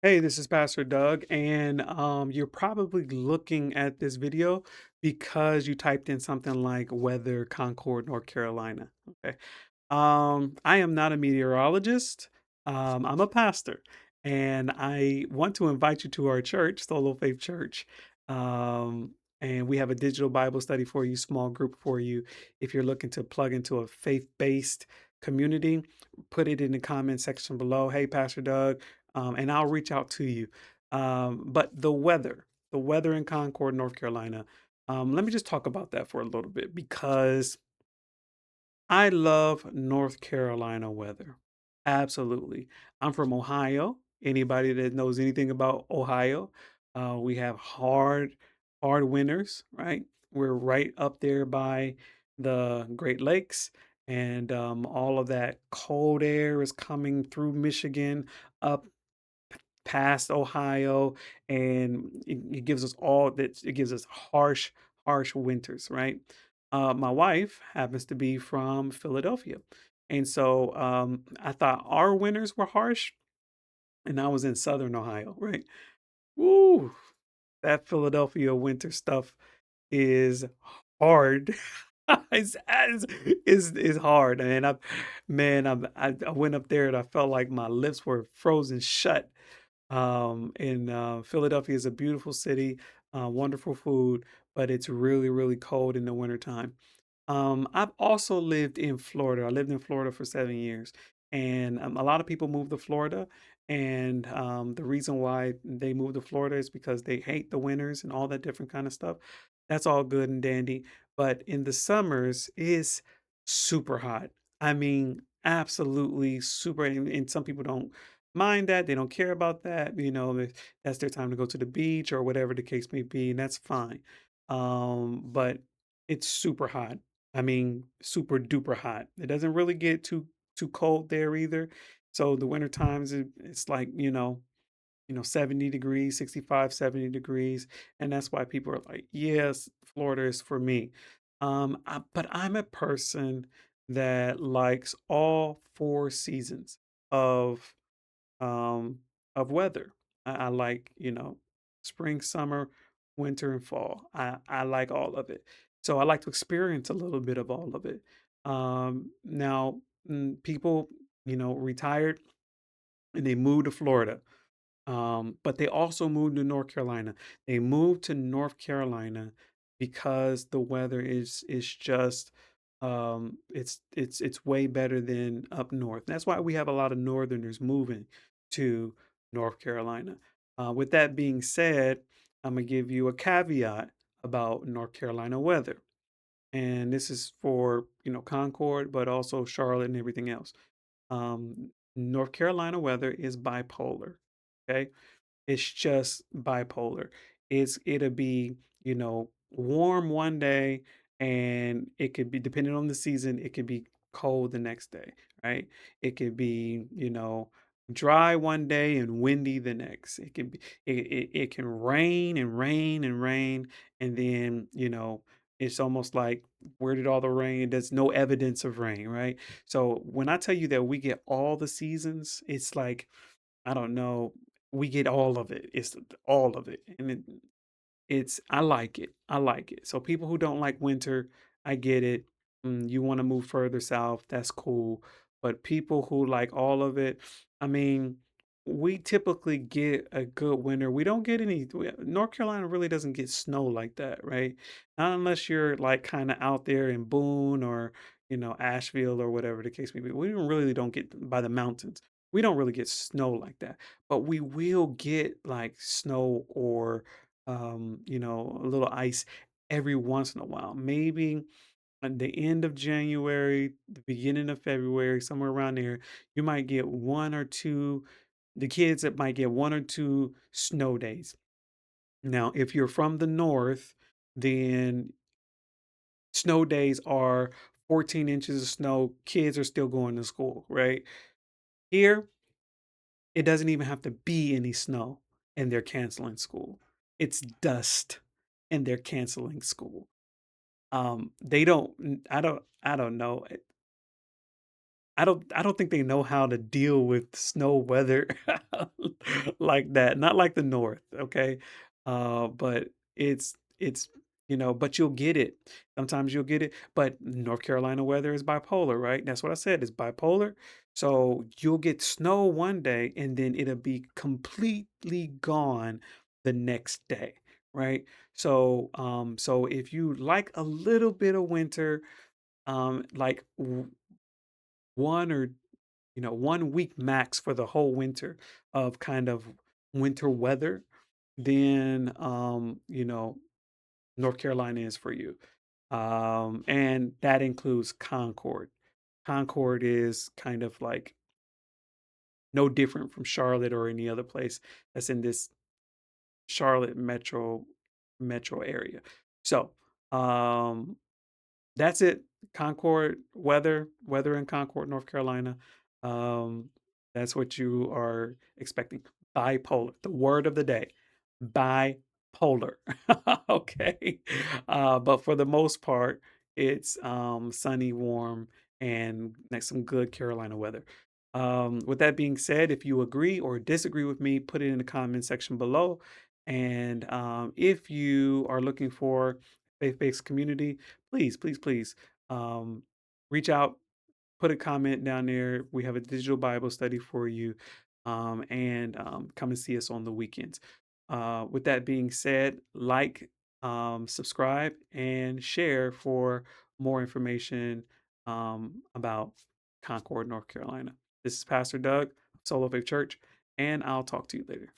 Hey, this is Pastor Doug, and you're probably looking at this video because you typed in something like weather, Concord, North Carolina. Okay. I am not a meteorologist. I'm a pastor, and I want to invite you to our church, Solo Faith Church. And we have a digital Bible study for you, small group for you. If you're looking to plug into a faith-based community, put it in the comment section below. Hey, Pastor Doug, and I'll reach out to you. But the weather in Concord, North Carolina. Let me just talk about that for a little bit because I love North Carolina weather. Absolutely. I'm from Ohio. Anybody that knows anything about Ohio, we have hard winters, right? We're right up there by the Great Lakes, and all of that cold air is coming through Michigan up past Ohio, and it gives us all that. It gives us harsh winters, right? My wife happens to be from Philadelphia, and so I thought our winters were harsh, and I was in Southern Ohio, right? Woo, that Philadelphia winter stuff is hard. It's hard, and I went up there and I felt like my lips were frozen shut. And Philadelphia is a beautiful city, wonderful food, but it's really cold in the wintertime. I've also lived in Florida. I lived in Florida for 7 years, and a lot of people move to Florida. And the reason why they move to Florida is because they hate the winters and all that different kind of stuff. That's all good and dandy, but in the summers is super hot. I mean, absolutely super. And some people don't mind that; they don't care about that. That's their time to go to the beach or whatever the case may be, and that's fine. But it's super hot. I mean, super duper hot. It doesn't really get too cold there either. So the winter times it's like, 70 degrees, 65, 70 degrees. And that's why people are like, yes, Florida is for me. But I'm a person that likes all four seasons of um, of weather. I like, spring, summer, winter, and fall. I like all of it. So I like to experience a little bit of all of it. Now, people, retired and they moved to Florida, but they also moved to North Carolina. They moved to North Carolina because the weather is just it's way better than up north. That's why we have a lot of northerners moving to North Carolina. With that being said, I'm gonna give you a caveat about North Carolina weather. And this is for, Concord, but also Charlotte and everything else. North Carolina weather is bipolar. Okay. It's just bipolar. It'll be, warm one day, and it could be, depending on the season, it could be cold the next day, right? It could be, dry one day and windy the next. It can be it can rain and rain and rain, and then, it's almost like, where did all the rain? There's no evidence of rain, right? So when I tell you that we get all the seasons, it's like, I don't know. We get all of it. It's all of it, and it's I like it. I like it. So people who don't like winter, I get it. You want to move further south, that's cool. But people who like all of it, I mean, we typically get a good winter. We don't get North Carolina really doesn't get snow like that, right? Not unless you're like kind of out there in Boone or, Asheville or whatever the case may be. We really don't get by the mountains. We don't really get snow like that, but we will get like snow or a little ice every once in a while. Maybe at the end of January, the beginning of February, somewhere around there, you might get one or two, the kids that might get one or two snow days. Now, if you're from the north, then snow days are 14 inches of snow. Kids are still going to school, right? Here, it doesn't even have to be any snow, and they're canceling school. It's dust, and they're canceling school. They don't I don't know. I don't think they know how to deal with snow weather like that, not like the North, okay? But it's but you'll get it. Sometimes you'll get it, but North Carolina weather is bipolar, right? That's what I said, it's bipolar. So you'll get snow one day and then it'll be completely gone the next day, right? So if you like a little bit of winter, like 1 or 1 week max for the whole winter of kind of winter weather, then North Carolina is for you. And that includes Concord. Concord is kind of like no different from Charlotte or any other place that's in this Charlotte metro area. So, um that's it. Concord weather in Concord, North Carolina. Um, that's what you are expecting. Bipolar. The word of the day. Bipolar. Okay. But for the most part, it's sunny, warm, and like some good Carolina weather. With that being said, if you agree or disagree with me, put it in the comment section below. And if you are looking for faith-based community, please, um, reach out, put a comment down there. We have a digital Bible study for you, and come and see us on the weekends. With that being said, like, subscribe, and share for more information about Concord, North Carolina. This is Pastor Doug, Solo Faith Church, and I'll talk to you later.